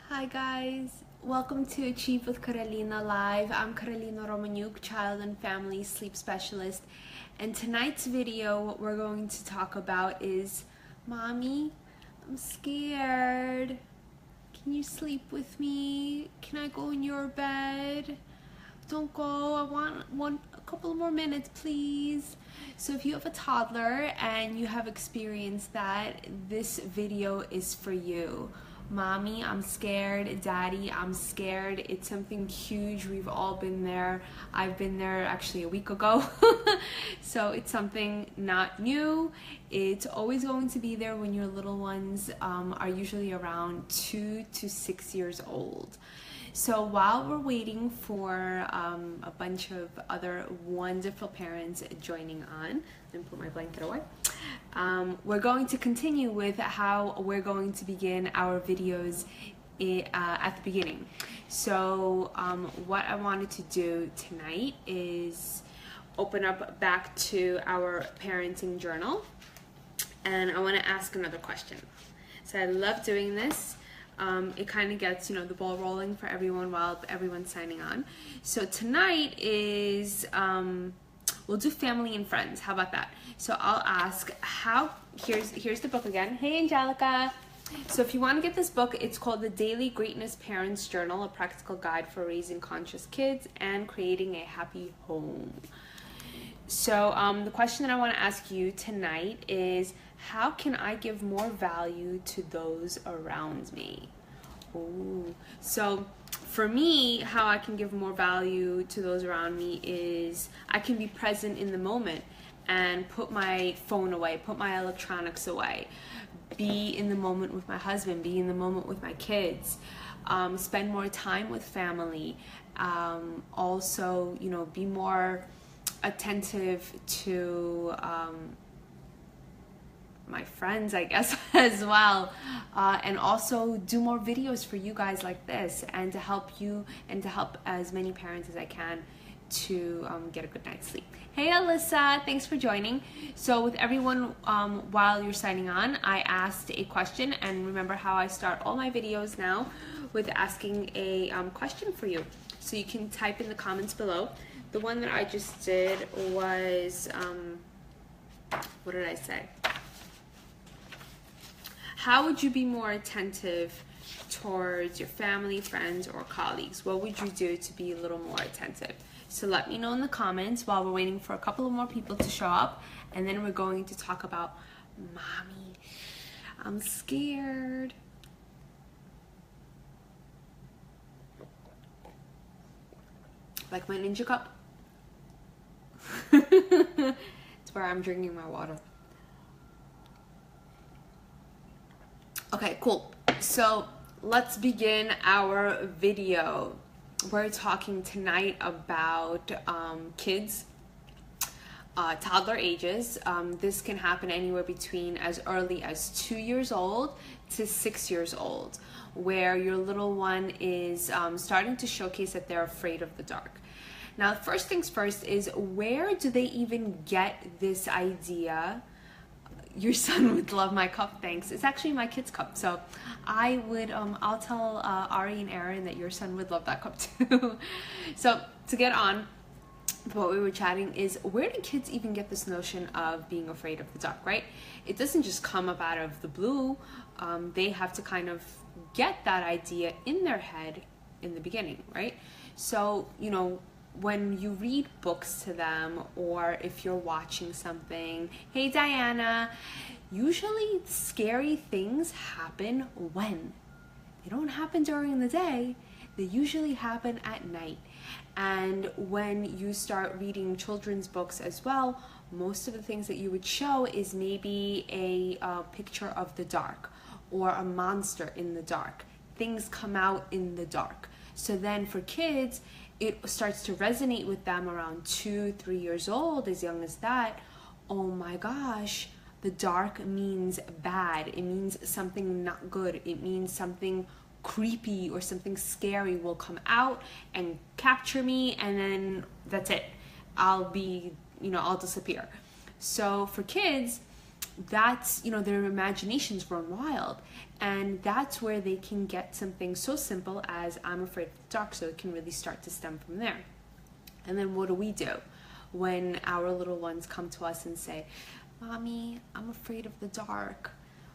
Hi guys, welcome to Achieve with Carolina Live. I'm Carolina Romaniuk, child and family sleep specialist, and tonight's video what we're going to talk about is, Mommy, I'm scared. Can you sleep with me? Can I go in your bed? Don't go, I want a couple more minutes, please. So if you have a toddler and you have experienced that, this video is for you. Mommy, I'm scared. Daddy, I'm scared. It's something huge. We've all been there. I've been there actually a week ago. So it's something not new. It's always going to be there when your little ones are usually around 2 to 6 years old. So while we're waiting for a bunch of other wonderful parents joining on, let me put my blanket away. We're going to continue with how we're going to begin our videos at the beginning. So what I wanted to do tonight is open up back to our parenting journal, and I want to ask another question. So I love doing this. It kind of gets, the ball rolling for everyone while everyone's signing on. So tonight is, we'll do family and friends. How about that? So I'll ask here's the book again. Hey, Angelica. So if you want to get this book, it's called The Daily Greatness Parents Journal, a practical guide for raising conscious kids and creating a happy home. So the question that I want to ask you tonight is, how can I give more value to those around me? Ooh. So for me, how I can give more value to those around me is I can be present in the moment and put my phone away, put my electronics away, be in the moment with my husband, be in the moment with my kids, spend more time with family, also, be more attentive to my friends, I guess, as well, and also do more videos for you guys like this, and to help you and to help as many parents as I can to get a good night's sleep. Hey Alyssa, thanks for joining. So with everyone, while you're signing on, I asked a question, and remember how I start all my videos now with asking a question for you. So you can type in the comments below. The one that I just did was, what did I say? How would you be more attentive towards your family, friends, or colleagues? What would you do to be a little more attentive? So let me know in the comments while we're waiting for a couple of more people to show up, and then we're going to talk about, Mommy, I'm scared. Like my Ninja cup? It's where I'm drinking my water. Okay, cool. So let's begin our video. We're talking tonight about kids, toddler ages. This can happen anywhere between as early as 2 years old to 6 years old, where your little one is starting to showcase that they're afraid of the dark. Now, first things first is, where do they even get this idea? Your son would love my cup, thanks. It's actually my kid's cup, so I would, I'll tell Ari and Aaron that your son would love that cup too. So to get on, what we were chatting is, where do kids even get this notion of being afraid of the dark, right? It doesn't just come up out of the blue. They have to kind of get that idea in their head in the beginning, right? So, when you read books to them, or if you're watching something, hey Diana, usually scary things happen when? They don't happen during the day, they usually happen at night. And when you start reading children's books as well, most of the things that you would show is maybe a picture of the dark, or a monster in the dark. Things come out in the dark. So then for kids, it starts to resonate with them around 2-3 years old, as young as that. Oh my gosh, the dark means bad. It means something not good. It means something creepy or something scary will come out and capture me, and then that's it. I'll disappear. So for kids, that's, their imaginations run wild. And that's where they can get something so simple as I'm afraid of the dark, so it can really start to stem from there. And then what do we do when our little ones come to us and say, Mommy, I'm afraid of the dark?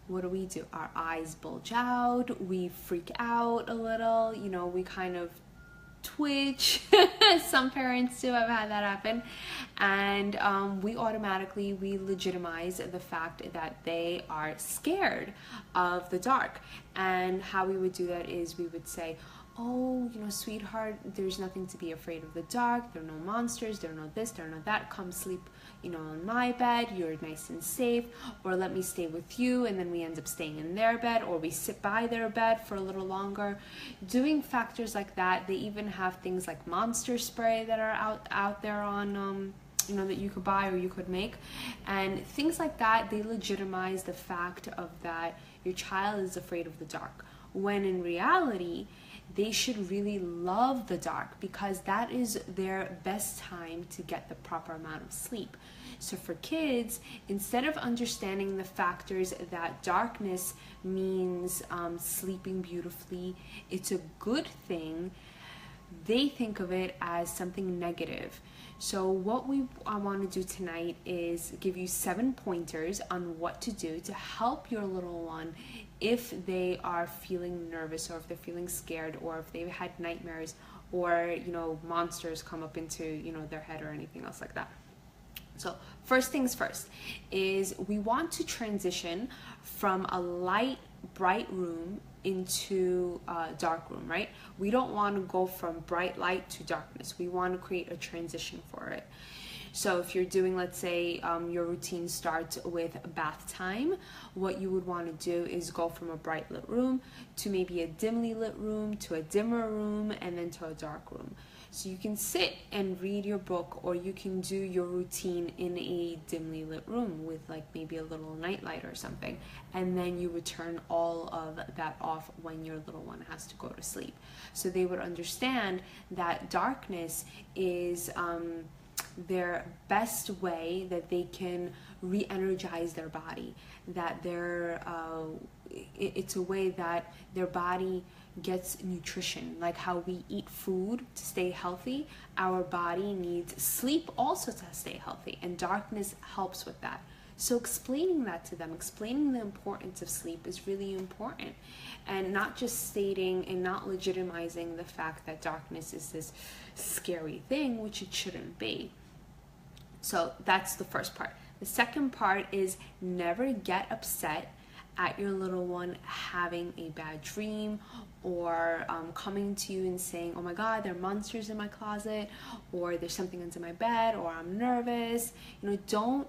What do? Our eyes bulge out, we freak out a little, we kind of twitch. Some parents do. I've had that happen. And we legitimize the fact that they are scared of the dark. And how we would do that is we would say, oh, sweetheart, there's nothing to be afraid of the dark. There are no monsters. There are no this, there are no that. Come sleep, on my bed. You're nice and safe. Or let me stay with you. And then we end up staying in their bed, or we sit by their bed for a little longer. Doing factors like that. They even have things like monster spray that are out there on, that you could buy or you could make. And things like that, they legitimize the fact of that your child is afraid of the dark. When in reality, they should really love the dark, because that is their best time to get the proper amount of sleep. So for kids, instead of understanding the factors that darkness means sleeping beautifully, it's a good thing, they think of it as something negative. So what I want to do tonight is give you 7 pointers on what to do to help your little one if they are feeling nervous, or if they're feeling scared, or if they've had nightmares, or monsters come up into their head or anything else like that. So first things first is we want to transition from a light, bright room into a dark room, right? We don't want to go from bright light to darkness. We want to create a transition for it. So if you're doing, let's say, your routine starts with bath time, what you would want to do is go from a bright lit room to maybe a dimly lit room, to a dimmer room, and then to a dark room. So you can sit and read your book, or you can do your routine in a dimly lit room with like maybe a little nightlight or something, and then you would turn all of that off when your little one has to go to sleep. So they would understand that darkness is their best way that they can re-energize their body, that it's a way that their body gets nutrition. Like how we eat food to stay healthy, our body needs sleep also to stay healthy, and darkness helps with that. So explaining that to them, explaining the importance of sleep is really important, and not just stating and not legitimizing the fact that darkness is this scary thing, which it shouldn't be. So that's the first part. The second part is never get upset at your little one having a bad dream, or coming to you and saying, oh my God, there are monsters in my closet, or there's something under my bed, or I'm nervous. Don't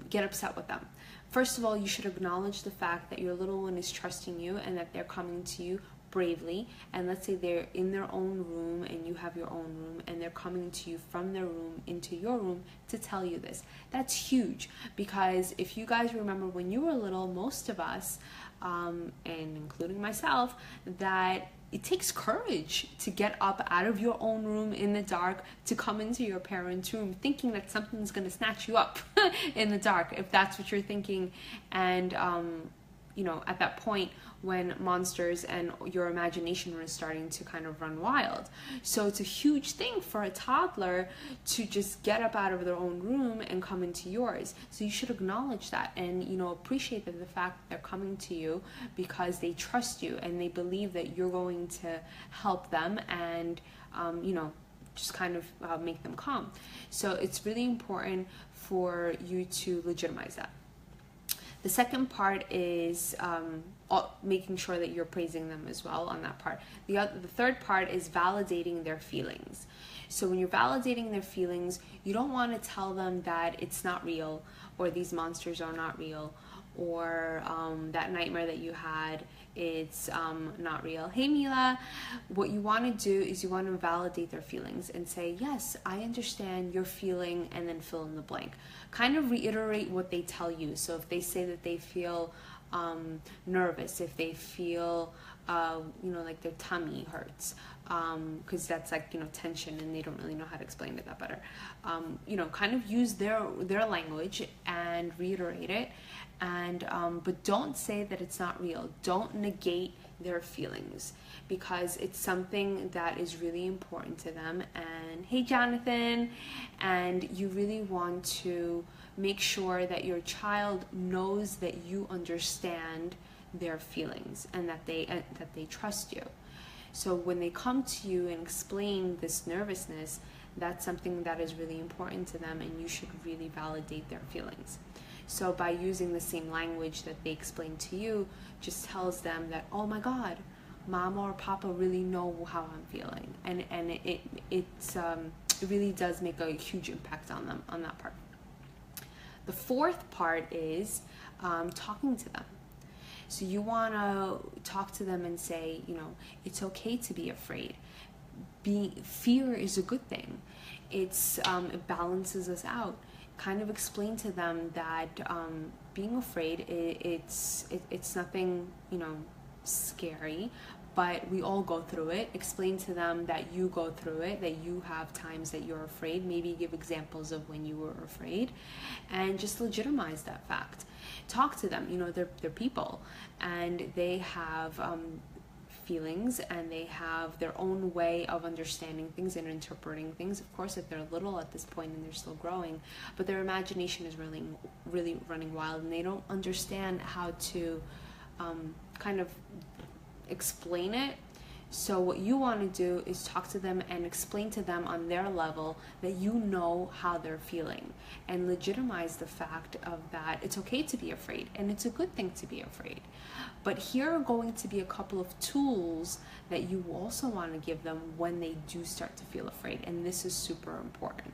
get upset with them. First of all, you should acknowledge the fact that your little one is trusting you and that they're coming to you bravely. And let's say they're in their own room and you have your own room, and they're coming to you from their room into your room to tell you this. That's huge, because if you guys remember when you were little, most of us, and including myself, that it takes courage to get up out of your own room in the dark to come into your parents' room thinking that something's going to snatch you up in the dark, if that's what you're thinking. And at that point when monsters and your imagination was starting to kind of run wild. So it's a huge thing for a toddler to just get up out of their own room and come into yours. So you should acknowledge that and, appreciate that the fact that they're coming to you because they trust you and they believe that you're going to help them and, just kind of make them calm. So it's really important for you to legitimize that. The second part is making sure that you're praising them as well on that part. The third part is validating their feelings. So when you're validating their feelings, you don't want to tell them that it's not real, or these monsters are not real, or that nightmare that you had, it's not real. Hey Mila, what you want to do is you want to validate their feelings and say, yes, I understand you're feeling, and then fill in the blank. Kind of reiterate what they tell you. So if they say that they feel nervous, if they feel like their tummy hurts, because that's like tension, and they don't really know how to explain it that better. Kind of use their language and reiterate it, and but don't say that it's not real. Don't negate their feelings, because it's something that is really important to them. And hey, Jonathan, and you really want to make sure that your child knows that you understand their feelings and that they trust you. So when they come to you and explain this nervousness, that's something that is really important to them, and you should really validate their feelings. So by using the same language that they explain to you, just tells them that, oh my God, Mama or Papa really know how I'm feeling, and it really does make a huge impact on them on that part. The fourth part is talking to them. So you want to talk to them and say, it's okay to be afraid. Fear is a good thing. It balances us out. Kind of explain to them that being afraid, it's nothing, scary, but we all go through it. Explain to them that you go through it, that you have times that you're afraid. Maybe give examples of when you were afraid, and just legitimize that fact. Talk to them. They're people, and they have feelings, and they have their own way of understanding things and interpreting things. Of course, if they're little at this point and they're still growing, but their imagination is really running wild, and they don't understand how to kind of explain it. So what you want to do is talk to them and explain to them on their level that you know how they're feeling, and legitimize the fact of that it's okay to be afraid, and it's a good thing to be afraid. But here are going to be a couple of tools that you also want to give them when they do start to feel afraid, and this is super important.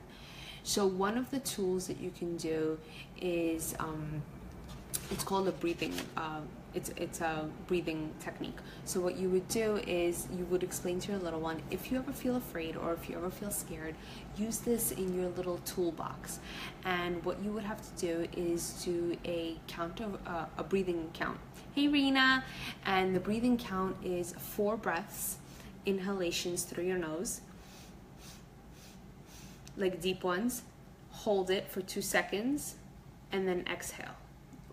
So one of the tools that you can do is it's called a breathing it's a breathing technique. So what you would do is you would explain to your little one, if you ever feel afraid or if you ever feel scared, use this in your little toolbox. And what you would have to do is do a breathing count. Hey, Rena. And the breathing count is 4 breaths, inhalations through your nose, like deep ones. Hold it for 2 seconds, and then exhale.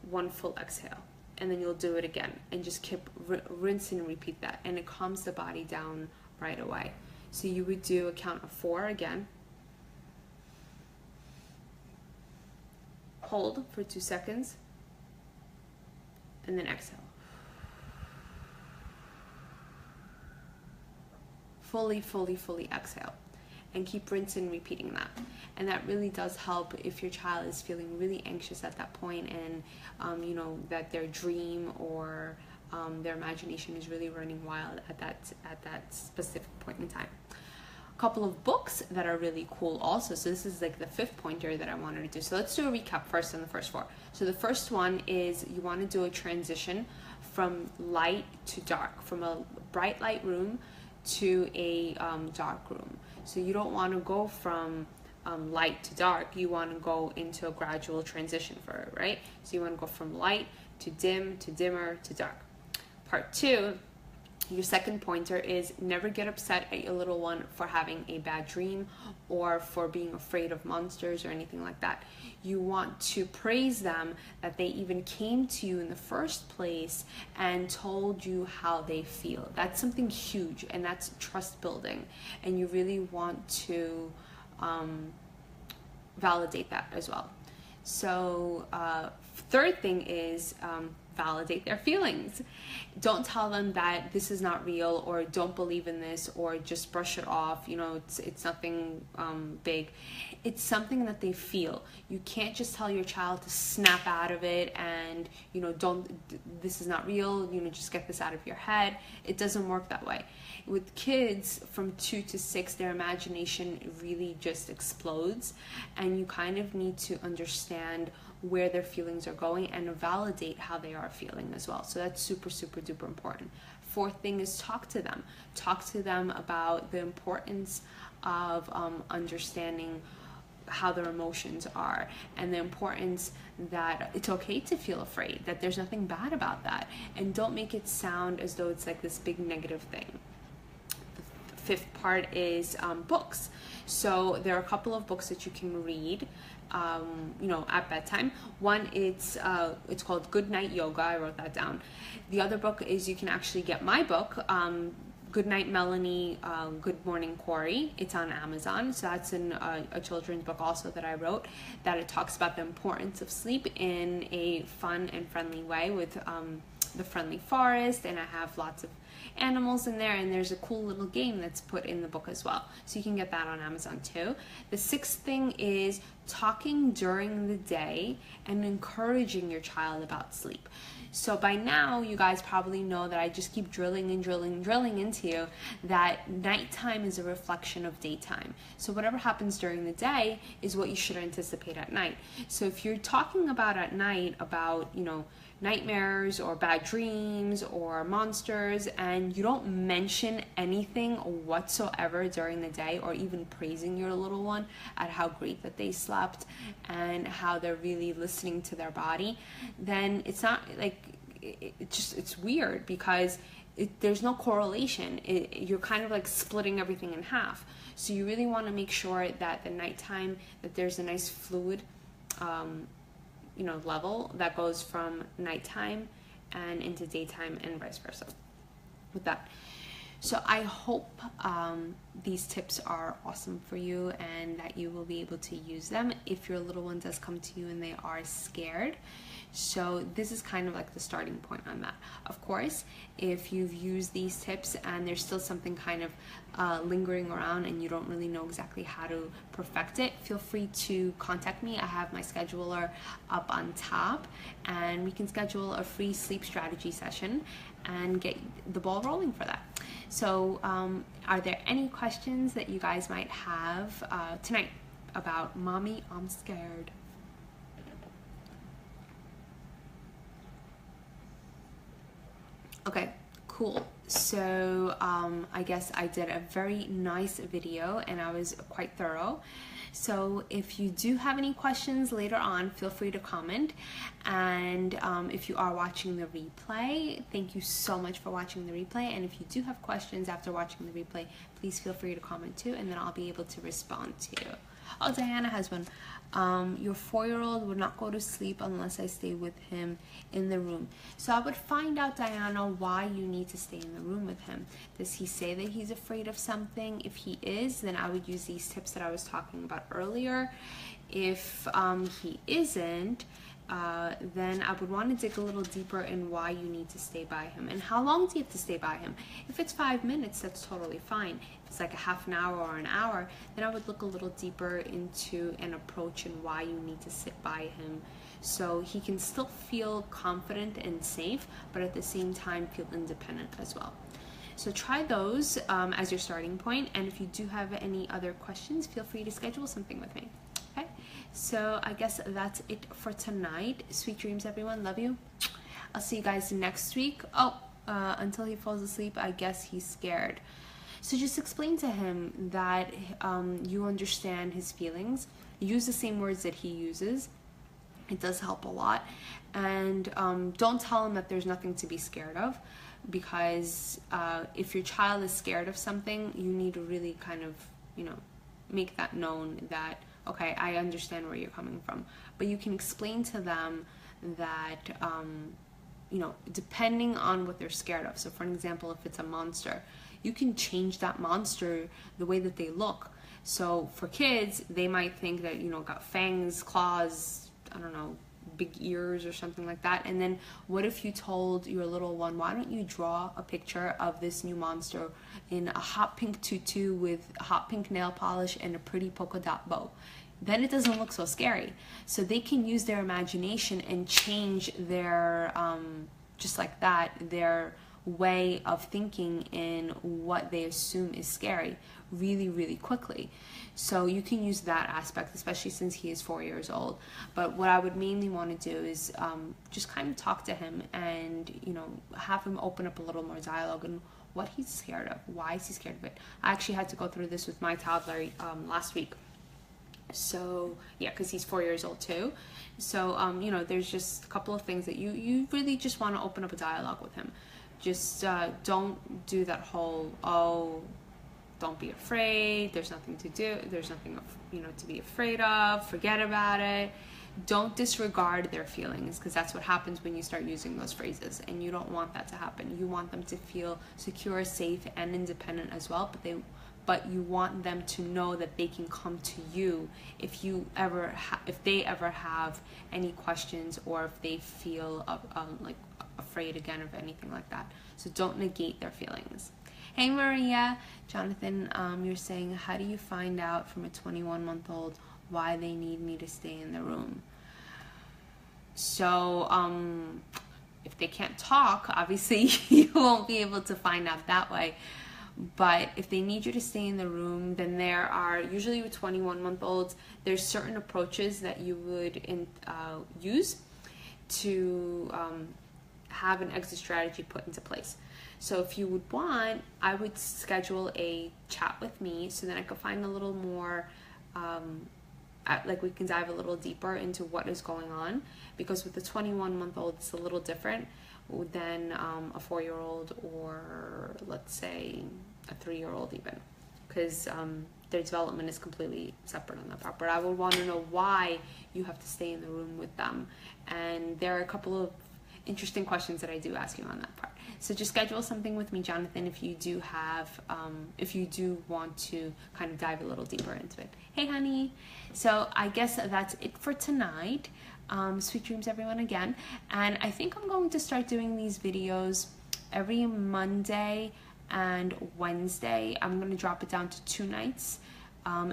1 full exhale. And then you'll do it again, and just keep rinse and repeat that, and it calms the body down right away. So you would do a count of 4 again, hold for 2 seconds, and then exhale. Fully exhale, and keep rinsing and repeating that. And that really does help if your child is feeling really anxious at that point, and that their dream or their imagination is really running wild at that specific point in time. A couple of books that are really cool also. So this is like the 5th pointer that I wanted to do. So let's do a recap first on the first 4. So the first one is you want to do a transition from light to dark, from a bright light room to a dark room. So you don't want to go from light to dark. You want to go into a gradual transition for it, right? So you want to go from light to dim to dimmer to dark. Part 2, your second pointer is never get upset at your little one for having a bad dream or for being afraid of monsters or anything like that. You want to praise them that they even came to you in the first place and told you how they feel. That's something huge, and that's trust building, and you really want to validate that as well. So third thing is validate their feelings. Don't tell them that this is not real, or don't believe in this, or just brush it off. It's nothing big. It's something that they feel. You can't just tell your child to snap out of it and this is not real, just get this out of your head. It doesn't work that way. With kids from 2 to 6, their imagination really just explodes, and you kind of need to understand where their feelings are going and validate how they are feeling as well. So that's super duper important. 4th thing is talk to them. Talk to them about the importance of understanding how their emotions are, and the importance that it's okay to feel afraid, that there's nothing bad about that, and don't make it sound as though it's like this big negative thing. The fifth part is books. So there are a couple of books that you can read at bedtime. One, it's called Good Night Yoga. I wrote that down. The other book is, you can actually get my book, Good Night Melanie, Good Morning Corey. It's on Amazon. So that's a children's book also that I wrote, that it talks about the importance of sleep in a fun and friendly way, with the friendly forest, and I have lots of animals in there, and there's a cool little game that's put in the book as well, so you can get that on Amazon too. The sixth thing is talking during the day and encouraging your child about sleep. So by now, you guys probably know that I just keep drilling into you that nighttime is a reflection of daytime. So whatever happens during the day is what you should anticipate at night. So if you're talking about at night about, nightmares or bad dreams or monsters, and you don't mention anything whatsoever during the day, or even praising your little one at how great that they slept and how they're really listening to their body, then it's not like, it's weird, because there's no correlation. You're kind of like splitting everything in half. So you really want to make sure that the nighttime, that there's a nice fluid level that goes from nighttime and into daytime, and vice versa with that. So I hope these tips are awesome for you, and that you will be able to use them if your little one does come to you and they are scared. So this is kind of like the starting point on that. Of course, if you've used these tips and there's still something kind of lingering around and you don't really know exactly how to perfect it, feel free to contact me. I have my scheduler up on top, and we can schedule a free sleep strategy session and get the ball rolling for that. So are there any questions that you guys might have tonight about Mommy, I'm Scared? Okay, cool. So I guess I did a very nice video, and I was quite thorough. So if you do have any questions later on, feel free to comment. And if you are watching the replay, thank you so much for watching the replay. And if you do have questions after watching the replay, please feel free to comment too, and then I'll be able to respond to you. Oh, Diana has one. Your 4-year-old would not go to sleep unless I stay with him in the room. So I would find out, Diana, why you need to stay in the room with him. Does he say that he's afraid of something? If he is, then I would use these tips that I was talking about earlier. If he isn't, then I would want to dig a little deeper in why you need to stay by him, and how long do you have to stay by him. If it's 5 minutes, that's totally fine. If it's like a half an hour or an hour, then I would look a little deeper into an approach and why you need to sit by him, so he can still feel confident and safe, but at the same time feel independent as well. So try those as your starting point, and if you do have any other questions, feel free to schedule something with me. Okay, so I guess that's it for tonight. Sweet dreams, everyone. Love you. I'll see you guys next week. Oh, until he falls asleep, I guess he's scared. So just explain to him that you understand his feelings. Use the same words that he uses. It does help a lot. And don't tell him that there's nothing to be scared of, because if your child is scared of something, you need to really kind of, make that known that, okay, I understand where you're coming from. But you can explain to them that, depending on what they're scared of. So for an example, if it's a monster, you can change that monster the way that they look. So for kids, they might think that, got fangs, claws, I don't know, big ears or something like that. And then what if you told your little one, why don't you draw a picture of this new monster in a hot pink tutu with hot pink nail polish and a pretty polka dot bow? Then it doesn't look so scary. So they can use their imagination and change their, just like that, their way of thinking in what they assume is scary really, really quickly. So you can use that aspect, especially since he is 4 years old. But what I would mainly want to do is just kind of talk to him and, have him open up a little more dialogue and what he's scared of. Why is he scared of it? I actually had to go through this with my toddler last week. So yeah, because he's 4 years old too. So you know, there's just a couple of things that you really just want to open up a dialogue with him. Just don't do that whole, oh, don't be afraid, there's nothing to do, there's nothing, you know, to be afraid of, forget about it. Don't disregard their feelings, because that's what happens when you start using those phrases, and you don't want that to happen. You want them to feel secure, safe, and independent as well, but you want them to know that they can come to you if they ever have any questions, or if they feel like afraid again of anything like that. So don't negate their feelings. Hey Maria, Jonathan, you're saying, how do you find out from a 21-month-old why they need me to stay in the room? So if they can't talk, obviously you won't be able to find out that way. But if they need you to stay in the room, then there are, usually with 21-month-olds, there's certain approaches that you would use to have an exit strategy put into place. So if you would want, I would schedule a chat with me so that I could find a little more, like we can dive a little deeper into what is going on. Because with the 21-month-old, it's a little different than a 4-year-old, or let's say a 3-year-old even, because their development is completely separate on that part. But I would want to know why you have to stay in the room with them. And there are a couple of interesting questions that I do ask you on that part. So just schedule something with me, Jonathan, if you do have, if you do want to kind of dive a little deeper into it. Hey, honey. So I guess that's it for tonight. Sweet dreams, everyone, again. And I think I'm going to start doing these videos every Monday and Wednesday. I'm going to drop it down to 2 nights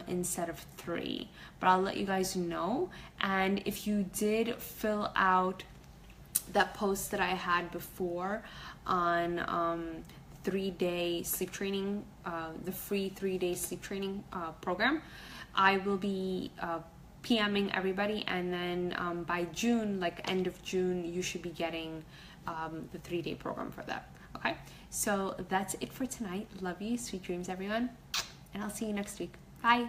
instead of 3. But I'll let you guys know. And if you did fill out that post that I had before on 3-day sleep training, the free 3-day sleep training program, I will be PMing everybody, and then by June, like end of June, you should be getting the 3-day program for that. Okay, so that's it for tonight. Love you, sweet dreams, everyone, and I'll see you next week. Bye.